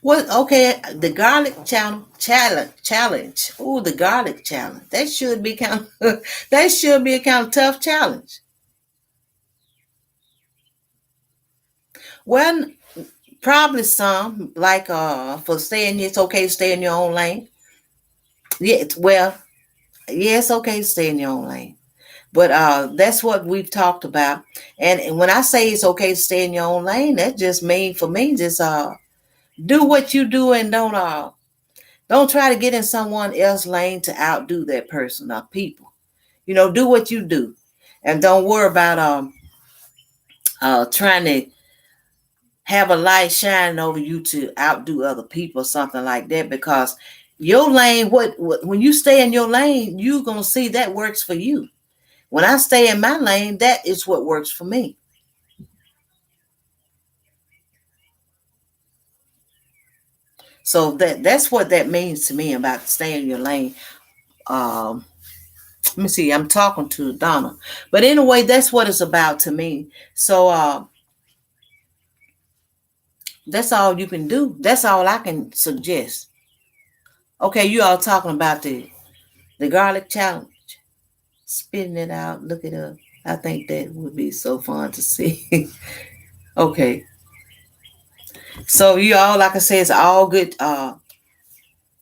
What? Okay, the garlic challenge. Oh, the garlic challenge. That should be kind of that should be a kind of tough challenge. Well, probably some like for staying. It's okay to stay in your own lane. Yeah, well, yeah, it's okay to stay in your own lane. But that's what we've talked about. And when I say it's okay to stay in your own lane, that just means for me just do what you do and don't try to get in someone else's lane to outdo that person or people. Do what you do, and don't worry about trying to have a light shining over you to outdo other people or something like that. Because your lane, what when you stay in your lane, you're gonna see that works for you. When I stay in my lane, that is what works for me. So that's what that means to me about staying in your lane. Um, Let me see. I'm talking to Donna, but anyway, that's what it's about to me. So that's all you can do. That's all I can suggest. Okay, you all talking about the garlic challenge, spitting it out, look it up. I think that would be so fun to see. Okay, so you all, like I said, it's all good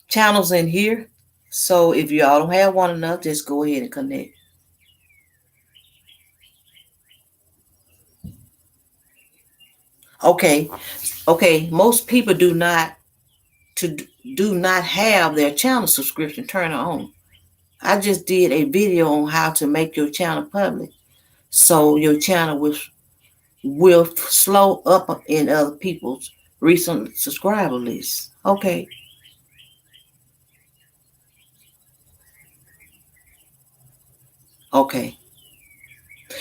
channels in here. So if you all don't have one enough, just go ahead and connect. Okay, okay. Most people to do not have their channel subscription turned on. I just did a video on how to make your channel public, so your channel will slow up in other people's recent subscriber lists. Okay, okay.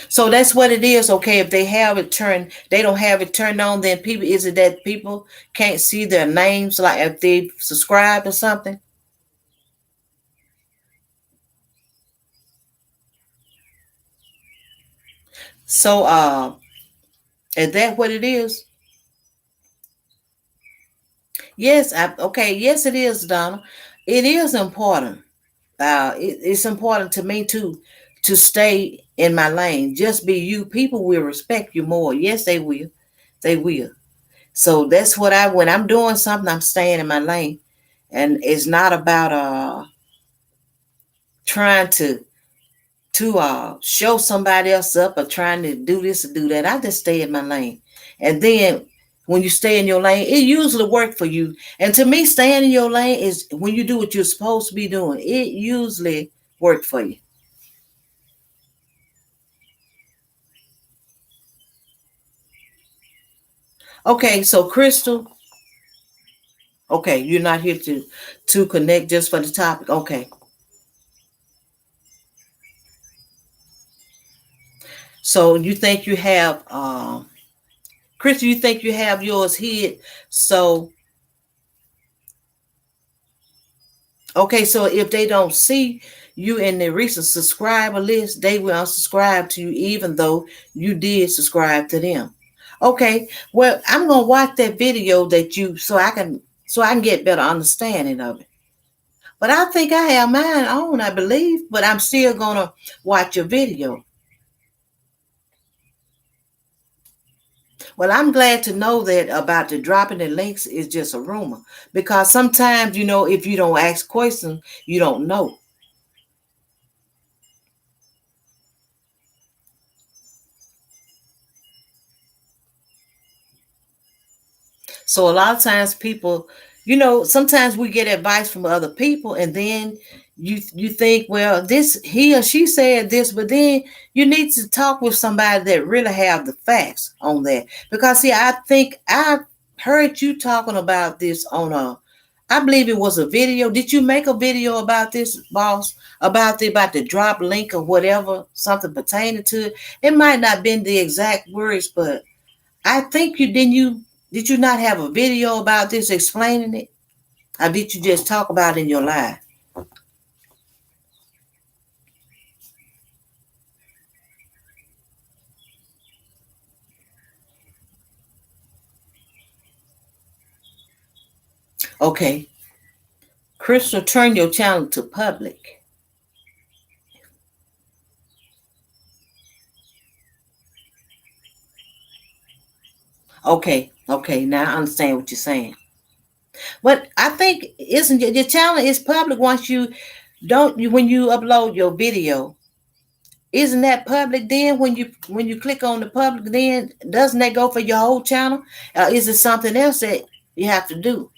So that's what it is. Okay, if they don't have it turned on. Then people, is it that people can't see their names, like if they subscribed or something? So is that what it is? Yes, okay, yes, it is, Donna. It is important. It's important to me too to stay in my lane. Just be you. People will respect you more. Yes, they will. They will. So that's what when I'm doing something, I'm staying in my lane, and it's not about trying to show somebody else up or trying to do this or do that. I just stay in my lane. And then when you stay in your lane, it usually work for you. And to me, staying in your lane is when you do what you're supposed to be doing. It usually work for you. Okay, so Crystal, okay, you're not here to connect just for the topic. Okay. So you think you have Crystal, you think you have yours hid. So okay, so if they don't see you in the recent subscriber list, they will unsubscribe to you even though you did subscribe to them. Okay, well, I'm gonna watch that video that you so I can get better understanding of it. But I think I have mine on, I believe, but I'm still gonna watch your video. Well, I'm glad to know that about the dropping the links is just a rumor because sometimes, if you don't ask questions, you don't know. So a lot of times people, sometimes we get advice from other people and then you think, well, this he or she said this, but then you need to talk with somebody that really have the facts on that. Because see, I think I heard you talking about this on I believe it was a video. Did you make a video about this, boss? About the drop link or whatever, something pertaining to it? It might not been the exact words, but I think you didn't you Did you not have a video about this explaining it? Or did you just talk about it in your live? Okay. Crystal, turn your channel to public. Okay. Okay. Now I understand what you're saying. But I think isn't your channel is public once you don't you when you upload your video. Isn't that public then when you click on the public then doesn't that go for your whole channel? Is it something else that you have to do?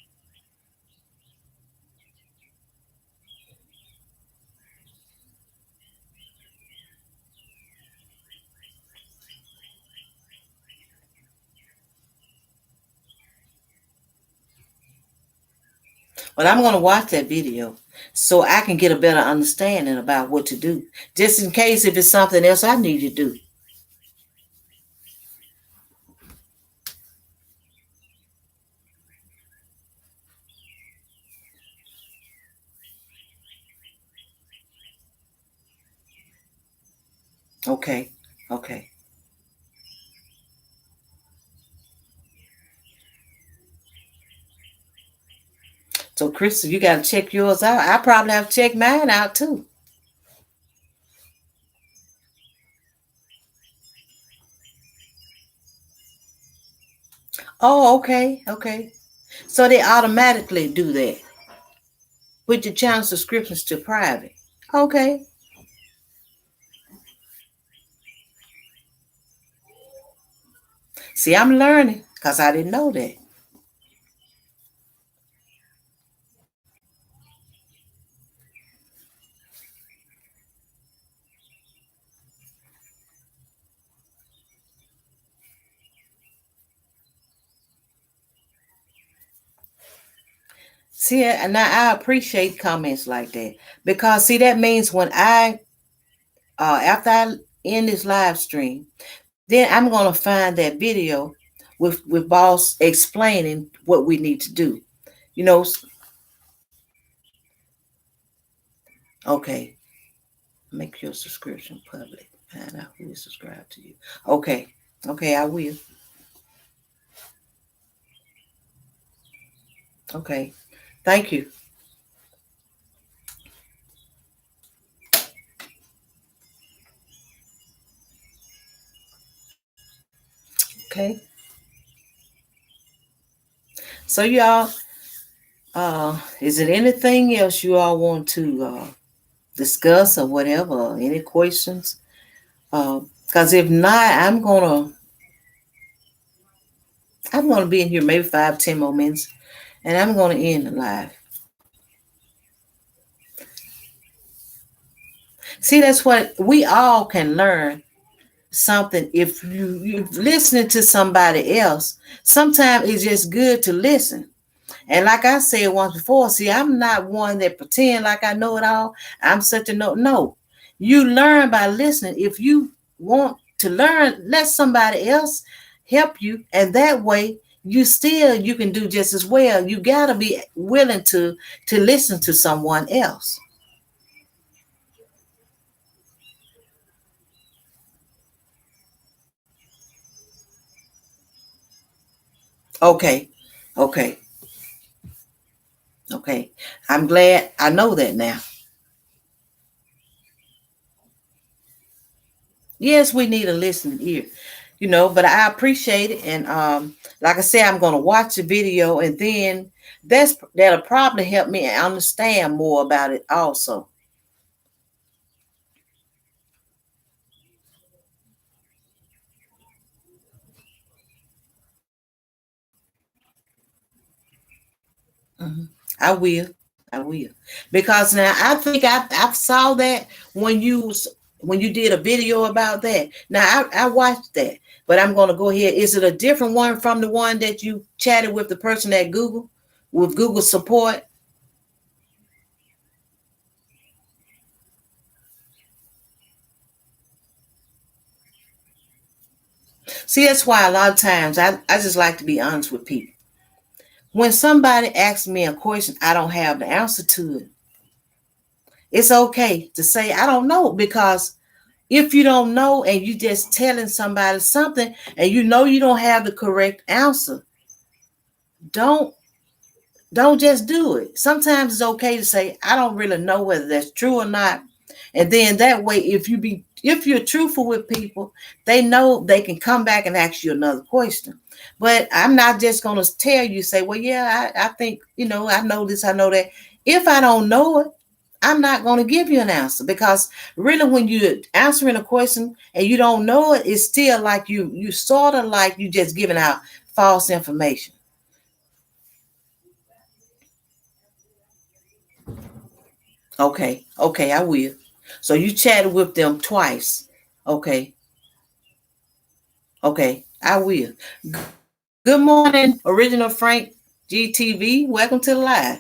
But I'm going to watch that video so I can get a better understanding about what to do, just in case if it's something else I need to do. Okay. Okay. So, Crystal, you got to check yours out. I probably have to check mine out too. Oh, okay. Okay. So they automatically do that. Put your channel subscriptions to private. Okay. See, I'm learning because I didn't know that. See, and I appreciate comments like that because see that means when I after I end this live stream, then I'm gonna find that video with boss explaining what we need to do. You know, okay, make your subscription public. Find out who is subscribed to you. Okay, okay, I will. Okay, thank you. Okay, so y'all, is it anything else you all want to discuss or whatever? Any questions? Because if not, I'm gonna be in here maybe 5, 10 more minutes, and I'm gonna end the live. See, that's what we all can learn something if you listening to somebody else. Sometimes it's just good to listen. And like I said once before, see, I'm not one that pretend like I know it all. I'm such a no. You learn by listening. If you want to learn, let somebody else help you, and that way you can do just as well. You gotta be willing to listen to someone else. Okay, okay, okay. I'm glad I know that now. Yes, we need a listening ear, but I appreciate it. And like I said, I'm gonna watch the video and then that'll probably help me understand more about it also. Mhm. I will. I will. Because now I think I saw that when you did a video about that. Now I watched that, but I'm gonna go ahead. Is it a different one from the one that you chatted with the person at Google with Google support? See, that's why a lot of times I just like to be honest with people. When somebody asks me a question, I don't have the answer to it. It's okay to say, I don't know, because if you don't know and you just telling somebody something and you know you don't have the correct answer, don't just do it. Sometimes it's okay to say, I don't really know whether that's true or not. And then that way, if you're truthful with people, they know they can come back and ask you another question. But I'm not just gonna tell you, say, well, yeah, I think, I know this, I know that. If I don't know it, I'm not going to give you an answer, because really when you're answering a question and you don't know it, it's still like you sort of like you just giving out false information. Okay, I will. So you chatted with them twice. Okay, okay, I will. Good morning, Original Frank GTV. Welcome to the live.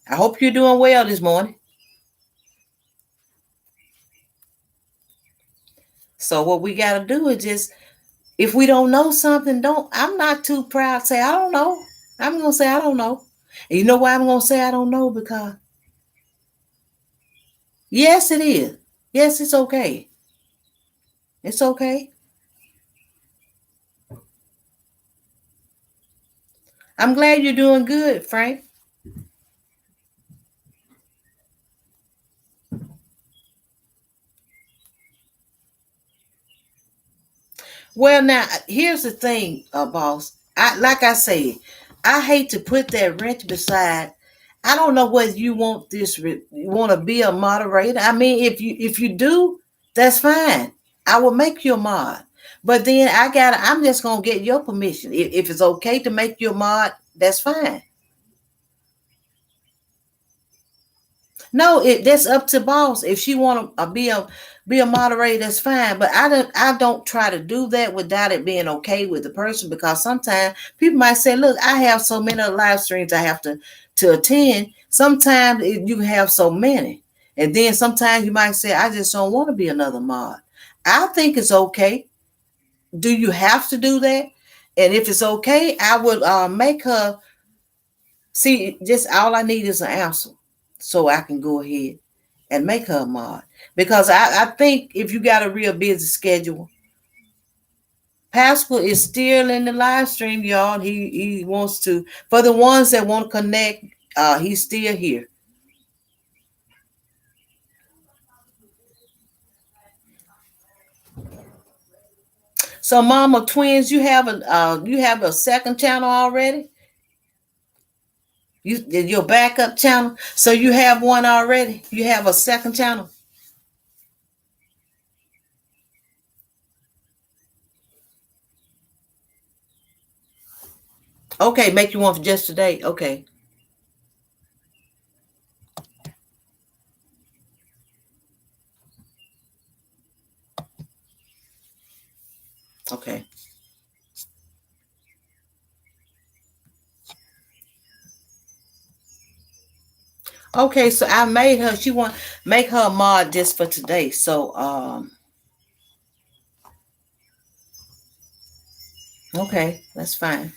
I hope you're doing well this morning. So what we got to do is just, if we don't know something, I'm not too proud to say, I don't know. I'm going to say, I don't know. And you know why I'm going to say I don't know? Because, yes, it is. Yes, it's okay. It's okay. I'm glad you're doing good, Frank. Well, now here's the thing, boss. Like I said, I hate to put that wrench beside. I don't know whether you want this. You want to be a moderator. I mean, if you do, that's fine. I will make you a mod. But then I'm just gonna get your permission. If it's okay to make you a mod, that's fine. No, that's up to boss. If she want to be a moderator, that's fine. But I don't try to do that without it being okay with the person, because sometimes people might say, "Look, I have so many live streams I have to attend." Sometimes you have so many, and then sometimes you might say, "I just don't want to be another mod." I think it's okay. Do you have to do that? And if it's okay, I would make her. See, just all I need is an answer, so I can go ahead and make her a mod. Because I think if you got a real busy schedule, Pascal is still in the live stream, y'all. He wants to, for the ones that want to connect, he's still here. So, Mama Twins, you have a second channel already. Your backup channel. So you have one already. You have a second channel. Okay, make you one for just today. Okay, okay. Okay, so I made her. She want make her a mod just for today. So okay, that's fine.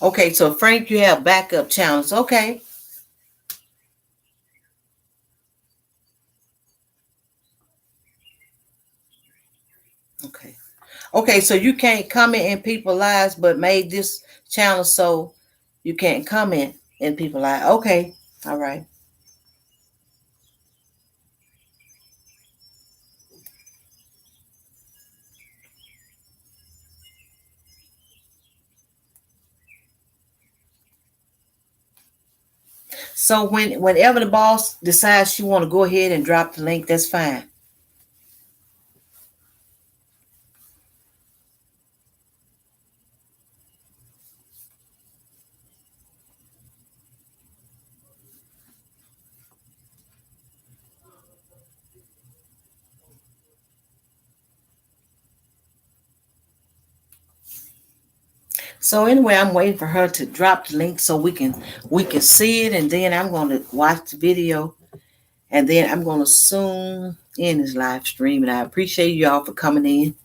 Okay, so Frank, you have backup channels. Okay, okay, okay. So you can't comment in people's lives, but made this channel so you can't comment in people's lives. Okay, all right. So whenever the boss decides she want to go ahead and drop the link, that's fine. So anyway, I'm waiting for her to drop the link so we can see it, and then I'm going to watch the video, and then I'm going to soon end this live stream. And I appreciate you all for coming in.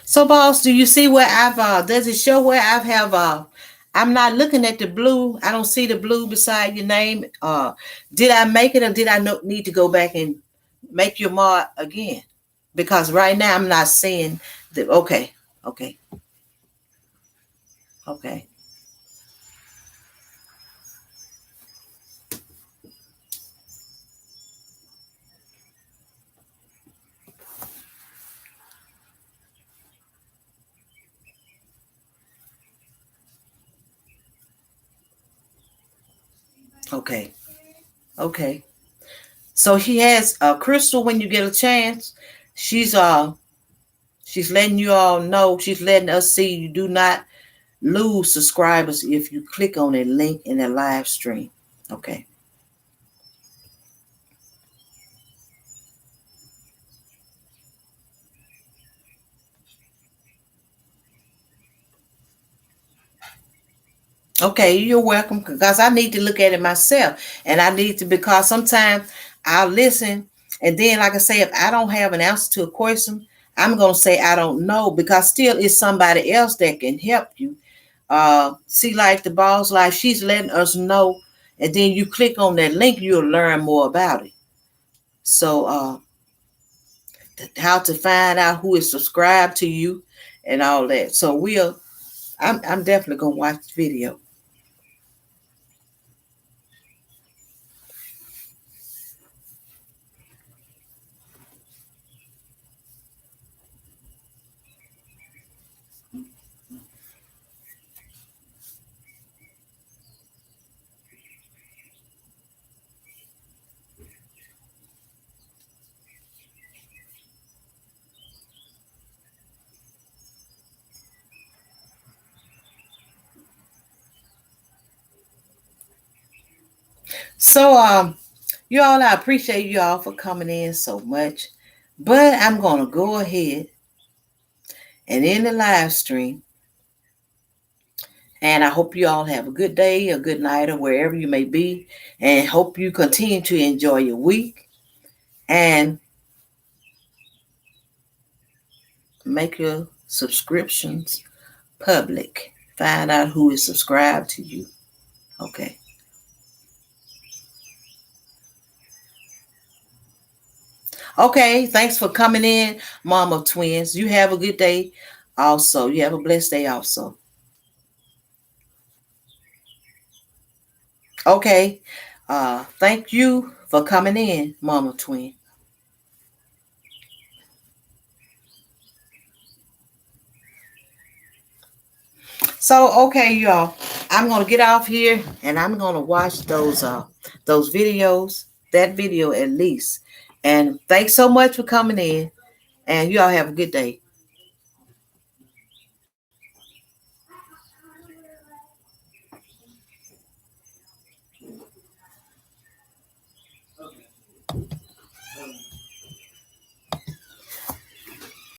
So, boss, do you see where I've does it show where I have I'm not looking at the blue. I don't see the blue beside your name. Did I make it, or did I need to go back and make your mark again? Because right now I'm not seeing the okay. Okay. Okay. Okay. Okay. So she has Crystal, when you get a chance, she's letting you all know, she's letting us see you do not lose subscribers if you click on a link in a live stream. Okay. Okay, you're welcome, because I need to look at it myself. And I need to, because sometimes I'll listen, and then, like I say, if I don't have an answer to a question, I'm going to say I don't know, because still it's somebody else that can help you. See, like the Boss Life, she's letting us know, and then you click on that link, you'll learn more about it. So, how to find out who is subscribed to you and all that. So I'm definitely going to watch the video. So, you all, I appreciate you all for coming in so much. But I'm going to go ahead and end the live stream. And I hope you all have a good day, a good night, or wherever you may be. And hope you continue to enjoy your week. And make your subscriptions public. Find out who is subscribed to you. Okay. Okay, thanks for coming in, Mom of Twins. You have a good day also. You have a blessed day also. Okay. Thank you for coming in, Mama Twin. So, okay, y'all. I'm gonna get off here, and I'm gonna watch those videos, that video at least. And thanks so much for coming in. And you all have a good day.